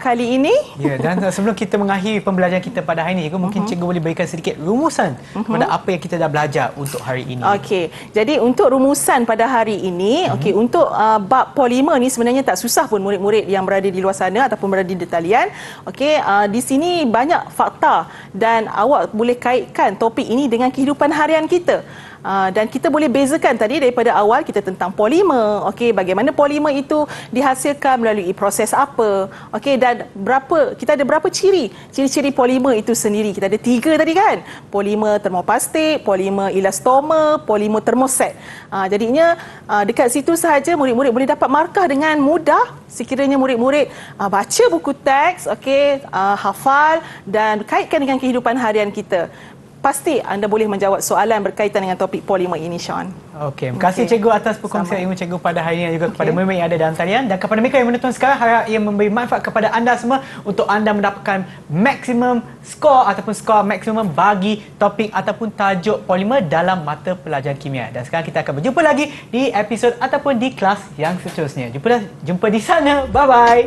kali ini. Ya, dan sebelum kita mengakhiri pembelajaran kita pada hari ini, mungkin cikgu boleh berikan sedikit rumusan kepada apa yang kita dah belajar untuk hari ini. Okey. Jadi untuk rumusan pada hari ini, okey, untuk bab polimer ni sebenarnya tak susah pun murid-murid yang berada di luar sana ataupun berada di talian. Okey, di sini banyak fakta dan awak boleh kaitkan topik ini dengan kehidupan harian kita. Dan kita boleh bezakan tadi daripada awal kita tentang polimer. Okey, bagaimana polimer itu dihasilkan melalui proses apa. Okey, dan kita ada berapa ciri-ciri polimer itu sendiri. Kita ada 3 tadi kan. Polimer termoplastik, polimer elastomer, polimer termoset. Jadinya dekat situ sahaja murid-murid boleh dapat markah dengan mudah sekiranya murid-murid baca buku teks, okey, hafal dan kaitkan dengan kehidupan harian kita. Pasti anda boleh menjawab soalan berkaitan dengan topik polimer ini, Sean. Okey, terima kasih cikgu atas perkongsian ilmu cikgu pada hari ini dan juga kepada murid yang ada dalam talian dan kepada mereka yang menonton sekarang, harap ia memberi manfaat kepada anda semua untuk anda mendapatkan maksimum skor ataupun skor maksimum bagi topik ataupun tajuk polimer dalam mata pelajaran kimia. Dan sekarang kita akan berjumpa lagi di episod ataupun di kelas yang seterusnya. Jumpa di sana. Bye bye.